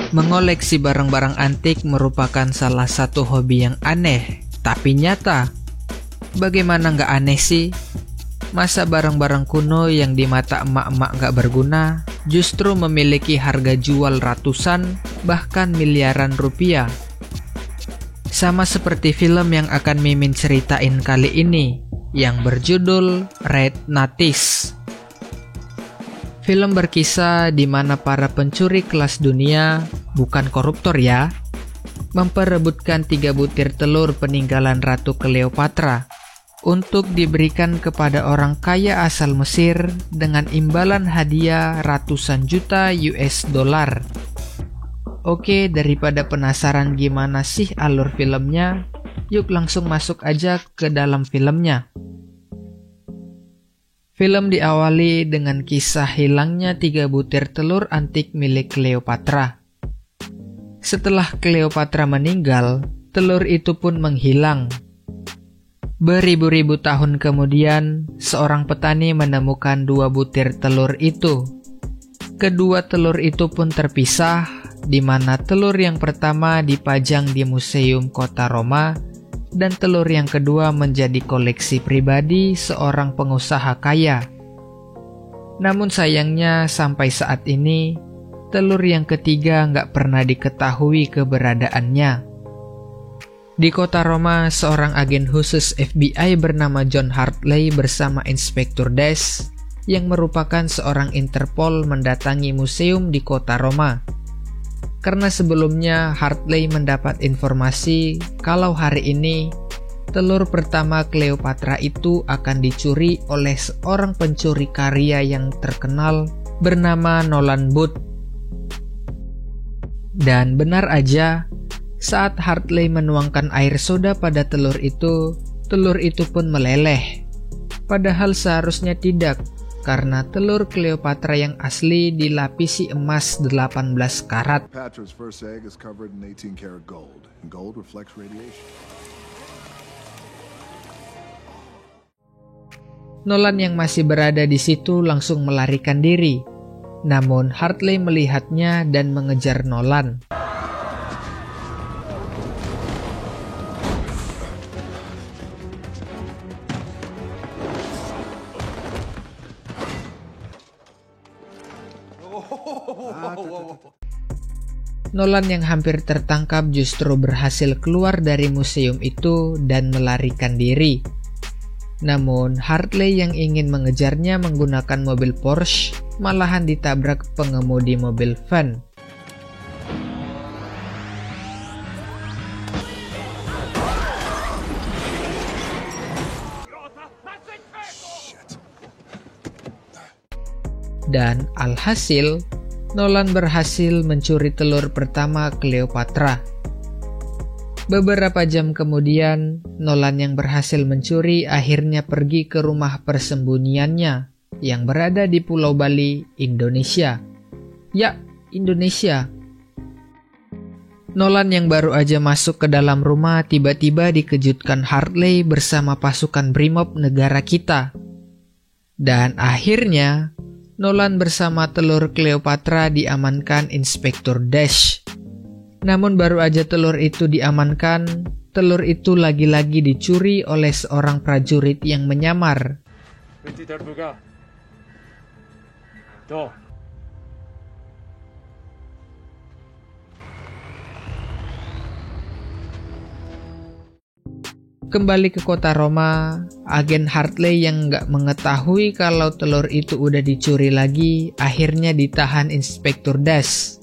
Mengoleksi barang-barang antik merupakan salah satu hobi yang aneh, tapi nyata. Bagaimana nggak aneh sih? Masa barang-barang kuno yang di mata emak-emak nggak berguna, justru memiliki harga jual ratusan, bahkan miliaran rupiah. Sama seperti film yang akan Mimin ceritain kali ini, yang berjudul Red Notice. Film berkisah di mana para pencuri kelas dunia, bukan koruptor ya, memperebutkan 3 butir telur peninggalan Ratu Cleopatra untuk diberikan kepada orang kaya asal Mesir dengan imbalan hadiah ratusan juta US dollar. Oke, daripada penasaran gimana sih alur filmnya, yuk langsung masuk aja ke dalam filmnya. Film diawali dengan kisah hilangnya 3 butir telur antik milik Cleopatra. Setelah Cleopatra meninggal, telur itu pun menghilang. Beribu-ribu tahun kemudian, seorang petani menemukan 2 butir telur itu. Kedua telur itu pun terpisah, di mana telur yang pertama dipajang di Museum Kota Roma, dan telur yang kedua menjadi koleksi pribadi seorang pengusaha kaya. Namun sayangnya sampai saat ini, telur yang ketiga nggak pernah diketahui keberadaannya. Di kota Roma, seorang agen khusus FBI bernama John Hartley bersama Inspektur Dash, yang merupakan seorang Interpol, mendatangi museum di kota Roma. Karena sebelumnya Hartley mendapat informasi kalau hari ini telur pertama Cleopatra itu akan dicuri oleh seorang pencuri karya yang terkenal bernama Nolan Booth. Dan benar aja, saat Hartley menuangkan air soda pada telur itu pun meleleh. Padahal seharusnya tidak, karena telur Cleopatra yang asli dilapisi emas 18 karat. Cleopatra's first egg is covered in 18 karat gold, and gold reflects radiation. Nolan yang masih berada di situ langsung melarikan diri. Namun Hartley melihatnya dan mengejar Nolan. Nolan yang hampir tertangkap justru berhasil keluar dari museum itu dan melarikan diri. Namun Hartley yang ingin mengejarnya menggunakan mobil Porsche malahan ditabrak pengemudi mobil van. Dan alhasil, Nolan berhasil mencuri telur pertama Cleopatra. Beberapa jam kemudian, Nolan yang berhasil mencuri akhirnya pergi ke rumah persembunyiannya yang berada di Pulau Bali, Indonesia. Ya, Indonesia. Nolan yang baru aja masuk ke dalam rumah tiba-tiba dikejutkan Hartley bersama pasukan Brimob negara kita. Dan akhirnya, Nolan bersama telur Cleopatra diamankan Inspektur Dash. Namun baru aja telur itu diamankan, telur itu lagi-lagi dicuri oleh seorang prajurit yang menyamar. Kembali ke kota Roma, agen Hartley yang nggak mengetahui kalau telur itu udah dicuri lagi, akhirnya ditahan Inspektur Dash.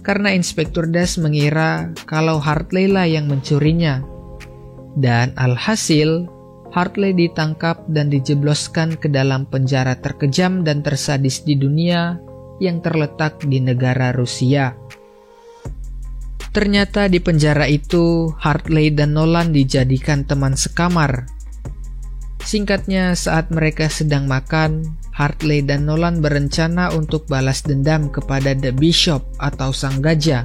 Karena Inspektur Dash mengira kalau Hartley lah yang mencurinya. Dan alhasil, Hartley ditangkap dan dijebloskan ke dalam penjara terkejam dan tersadis di dunia yang terletak di negara Rusia. Ternyata di penjara itu, Hartley dan Nolan dijadikan teman sekamar. Singkatnya, saat mereka sedang makan, Hartley dan Nolan berencana untuk balas dendam kepada The Bishop atau Sang Gajah.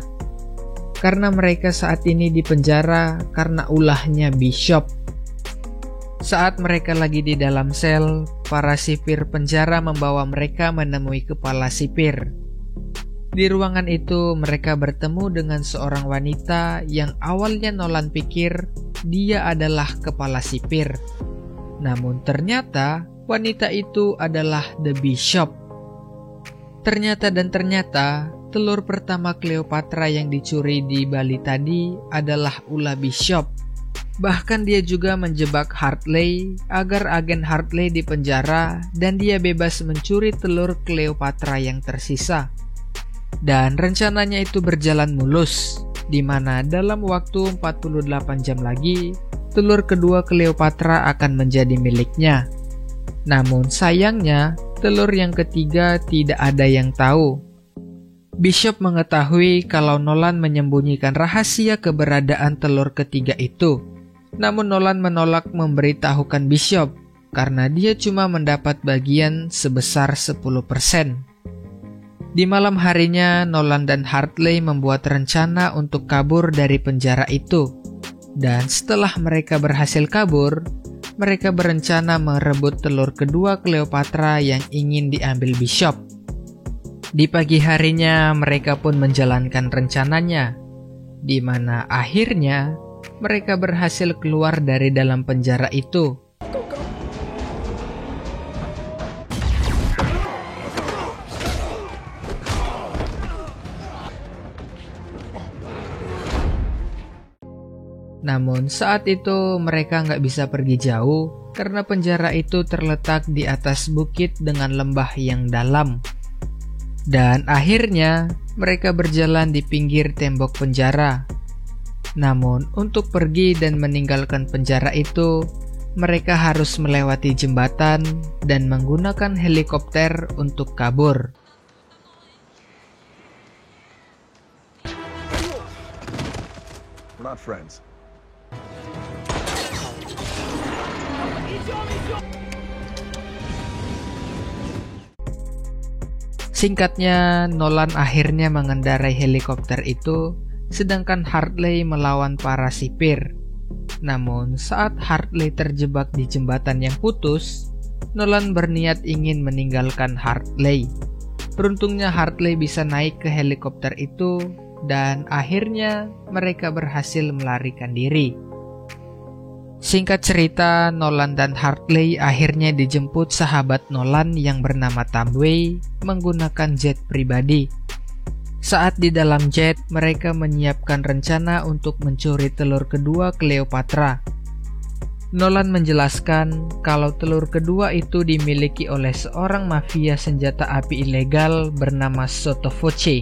Karena mereka saat ini di penjara karena ulahnya Bishop. Saat mereka lagi di dalam sel, para sipir penjara membawa mereka menemui kepala sipir. Di ruangan itu mereka bertemu dengan seorang wanita yang awalnya Nolan pikir dia adalah kepala sipir. Namun ternyata wanita itu adalah The Bishop. Ternyata telur pertama Cleopatra yang dicuri di Bali tadi adalah ulah Bishop. Bahkan dia juga menjebak Hartley agar agen Hartley dipenjara dan dia bebas mencuri telur Cleopatra yang tersisa. Dan rencananya itu berjalan mulus, di mana dalam waktu 48 jam lagi, telur kedua Cleopatra akan menjadi miliknya. Namun sayangnya, telur yang ketiga tidak ada yang tahu. Bishop mengetahui kalau Nolan menyembunyikan rahasia keberadaan telur ketiga itu. Namun Nolan menolak memberitahukan Bishop karena dia cuma mendapat bagian sebesar 10%. Di malam harinya, Nolan dan Hartley membuat rencana untuk kabur dari penjara itu. Dan setelah mereka berhasil kabur, mereka berencana merebut telur kedua Cleopatra yang ingin diambil Bishop. Di pagi harinya, mereka pun menjalankan rencananya, di mana akhirnya mereka berhasil keluar dari dalam penjara itu. Namun saat itu mereka nggak bisa pergi jauh karena penjara itu terletak di atas bukit dengan lembah yang dalam. Dan akhirnya mereka berjalan di pinggir tembok penjara. Namun untuk pergi dan meninggalkan penjara itu, mereka harus melewati jembatan dan menggunakan helikopter untuk kabur. We're not friends. Singkatnya, Nolan akhirnya mengendarai helikopter itu, sedangkan Hartley melawan para sipir. Namun, saat Hartley terjebak di jembatan yang putus, Nolan berniat ingin meninggalkan Hartley. Beruntungnya Hartley bisa naik ke helikopter itu, dan akhirnya mereka berhasil melarikan diri. Singkat cerita, Nolan dan Hartley akhirnya dijemput sahabat Nolan yang bernama Tamway menggunakan jet pribadi. Saat di dalam jet, mereka menyiapkan rencana untuk mencuri telur kedua Cleopatra. Nolan menjelaskan kalau telur kedua itu dimiliki oleh seorang mafia senjata api ilegal bernama Sottovoce.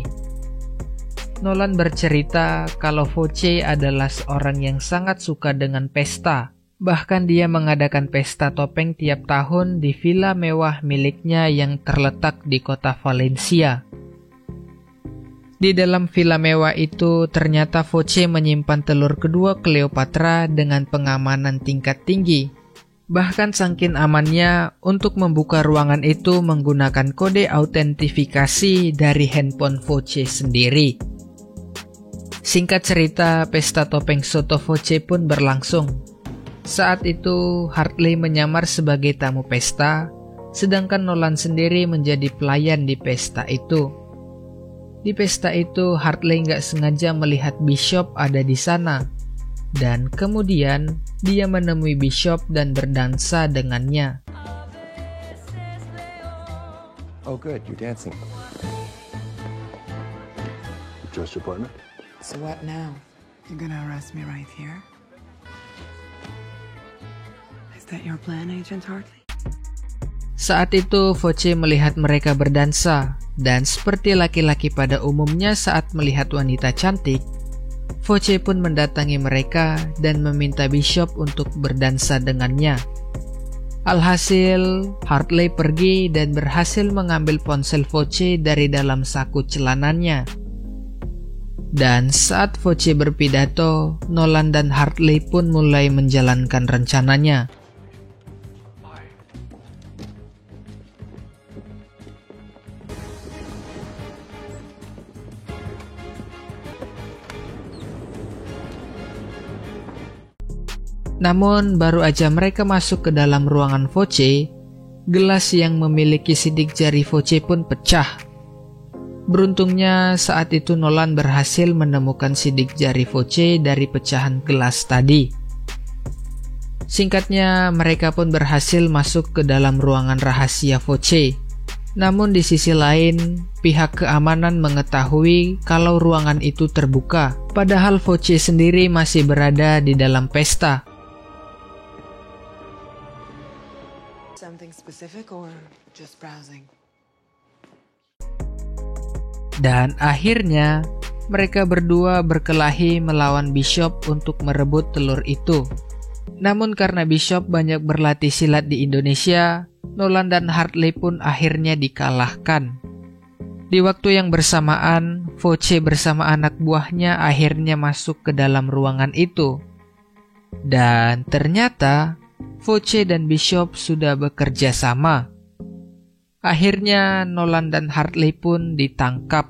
Nolan bercerita kalau Voce adalah seorang yang sangat suka dengan pesta. Bahkan dia mengadakan pesta topeng tiap tahun di villa mewah miliknya yang terletak di kota Valencia. Di dalam villa mewah itu ternyata Voce menyimpan telur kedua Cleopatra dengan pengamanan tingkat tinggi. Bahkan saking amannya, untuk membuka ruangan itu menggunakan kode autentifikasi dari handphone Voce sendiri. Singkat cerita, pesta topeng Sottovoce pun berlangsung. Saat itu, Hartley menyamar sebagai tamu pesta, sedangkan Nolan sendiri menjadi pelayan di pesta itu. Di pesta itu, Hartley nggak sengaja melihat Bishop ada di sana, dan kemudian dia menemui Bishop dan berdansa dengannya. Oh good, you're dancing. Just your partner? So what now? You're gonna arrest me right here? Is that your plan, Agent Hartley? Saat itu, Voce melihat mereka berdansa, dan seperti laki-laki pada umumnya saat melihat wanita cantik, Voce pun mendatangi mereka dan meminta Bishop untuk berdansa dengannya. Alhasil, Hartley pergi dan berhasil mengambil ponsel Voce dari dalam saku celananya. Dan saat Voce berpidato, Nolan dan Hartley pun mulai menjalankan rencananya. Namun baru aja mereka masuk ke dalam ruangan Voce, gelas yang memiliki sidik jari Voce pun pecah. Beruntungnya saat itu Nolan berhasil menemukan sidik jari Voce dari pecahan gelas tadi. Singkatnya, mereka pun berhasil masuk ke dalam ruangan rahasia Voce. Namun di sisi lain, pihak keamanan mengetahui kalau ruangan itu terbuka, padahal Voce sendiri masih berada di dalam pesta. Something specific or just browsing? Dan akhirnya, mereka berdua berkelahi melawan Bishop untuk merebut telur itu. Namun karena Bishop banyak berlatih silat di Indonesia, Nolan dan Hartley pun akhirnya dikalahkan. Di waktu yang bersamaan, Voce bersama anak buahnya akhirnya masuk ke dalam ruangan itu. Dan ternyata, Voce dan Bishop sudah bekerja sama. Akhirnya Nolan dan Hartley pun ditangkap.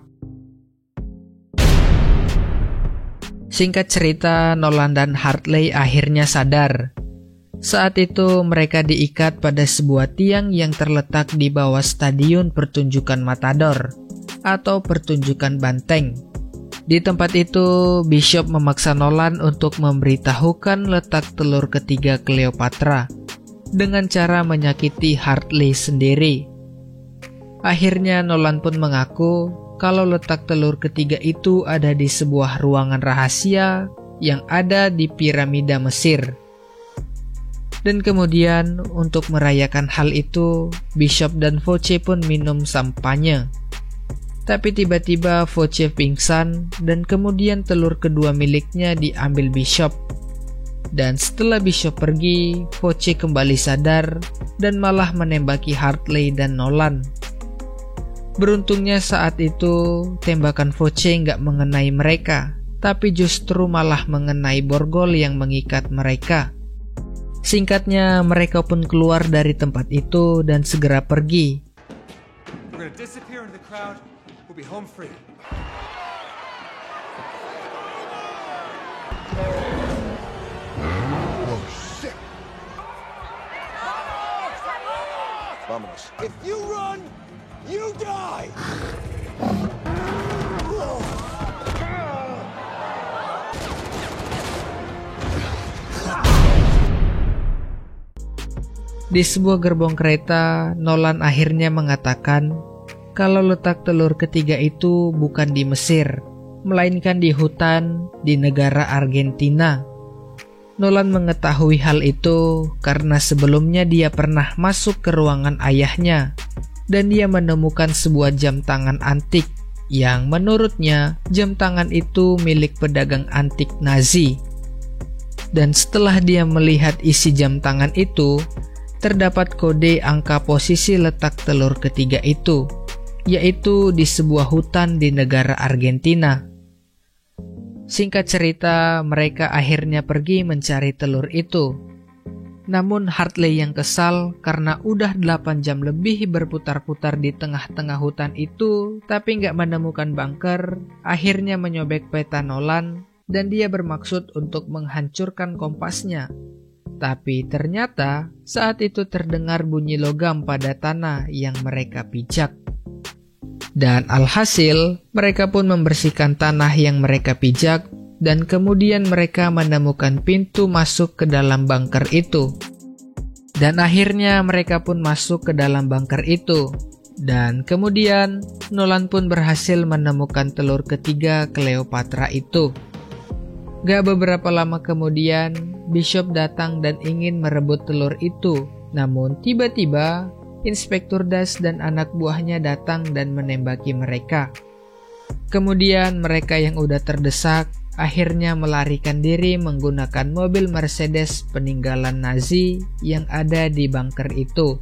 Singkat cerita, Nolan dan Hartley akhirnya sadar. Saat itu mereka diikat pada sebuah tiang yang terletak di bawah stadion pertunjukan Matador atau pertunjukan banteng. Di tempat itu, Bishop memaksa Nolan untuk memberitahukan letak telur ketiga Cleopatra dengan cara menyakiti Hartley sendiri. Akhirnya Nolan pun mengaku kalau letak telur ketiga itu ada di sebuah ruangan rahasia yang ada di piramida Mesir. Dan kemudian untuk merayakan hal itu, Bishop dan Voce pun minum sampahnya. Tapi tiba-tiba Voce pingsan dan kemudian telur kedua miliknya diambil Bishop. Dan setelah Bishop pergi, Voce kembali sadar dan malah menembaki Hartley dan Nolan. Beruntungnya saat itu, tembakan Voce nggak mengenai mereka, tapi justru malah mengenai borgol yang mengikat mereka. Singkatnya, mereka pun keluar dari tempat itu dan segera pergi. We're gonna disappear into the crowd. We'll be home free. Oh, shit! Vámonos. If you run, you die! Di sebuah gerbong kereta, Nolan akhirnya mengatakan kalau letak telur ketiga itu bukan di Mesir, melainkan di hutan di negara Argentina. Nolan mengetahui hal itu karena sebelumnya dia pernah masuk ke ruangan ayahnya dan dia menemukan sebuah jam tangan antik yang menurutnya jam tangan itu milik pedagang antik Nazi. Dan setelah dia melihat isi jam tangan itu, terdapat kode angka posisi letak telur ketiga itu, yaitu di sebuah hutan di negara Argentina. Singkat cerita, mereka akhirnya pergi mencari telur itu. Namun Hartley yang kesal karena udah 8 jam lebih berputar-putar di tengah-tengah hutan itu tapi nggak menemukan bunker, akhirnya menyobek peta Nolan dan dia bermaksud untuk menghancurkan kompasnya. Tapi ternyata saat itu terdengar bunyi logam pada tanah yang mereka pijak. Dan alhasil, mereka pun membersihkan tanah yang mereka pijak dan kemudian mereka menemukan pintu masuk ke dalam bunker itu. Dan akhirnya mereka pun masuk ke dalam bunker itu. Dan kemudian Nolan pun berhasil menemukan telur ketiga Cleopatra itu. Gak beberapa lama kemudian, Bishop datang dan ingin merebut telur itu. Namun tiba-tiba, Inspektur Das dan anak buahnya datang dan menembaki mereka. Kemudian mereka yang udah terdesak akhirnya melarikan diri menggunakan mobil Mercedes peninggalan Nazi yang ada di bunker itu.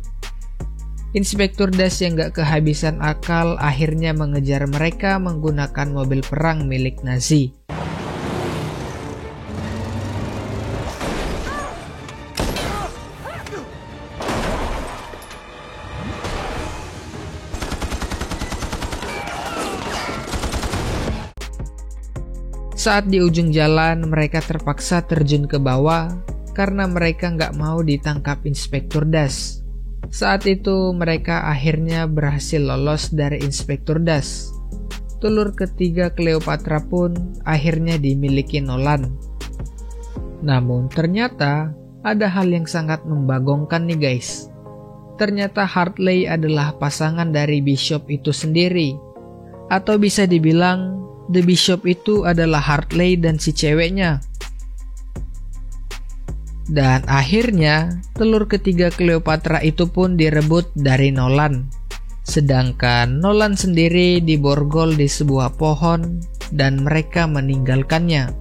Inspektur Das yang gak kehabisan akal akhirnya mengejar mereka menggunakan mobil perang milik Nazi. Saat di ujung jalan, mereka terpaksa terjun ke bawah karena mereka nggak mau ditangkap Inspektur Das. Saat itu, mereka akhirnya berhasil lolos dari Inspektur Das. telur ketiga Cleopatra pun akhirnya dimiliki Nolan. Namun ternyata ada hal yang sangat membagongkan nih guys. Ternyata Hartley adalah pasangan dari Bishop itu sendiri. Atau bisa dibilang The Bishop itu adalah Hartley dan si ceweknya. Dan akhirnya telur ketiga Cleopatra itu pun direbut dari Nolan. Sedangkan Nolan sendiri diborgol di sebuah pohon dan mereka meninggalkannya.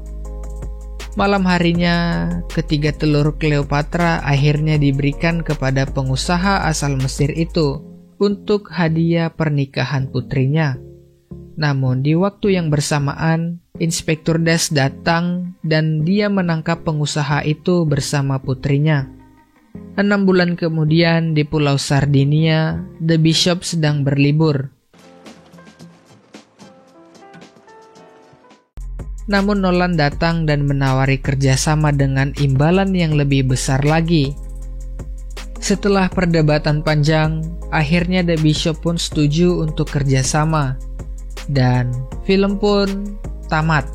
Malam harinya, ketiga telur Cleopatra akhirnya diberikan kepada pengusaha asal Mesir itu untuk hadiah pernikahan putrinya. Namun di waktu yang bersamaan, Inspektur Dash datang dan dia menangkap pengusaha itu bersama putrinya. 6 bulan kemudian di Pulau Sardinia, The Bishop sedang berlibur. Namun Nolan datang dan menawari kerjasama dengan imbalan yang lebih besar lagi. Setelah perdebatan panjang, akhirnya The Bishop pun setuju untuk kerjasama. Dan film pun tamat.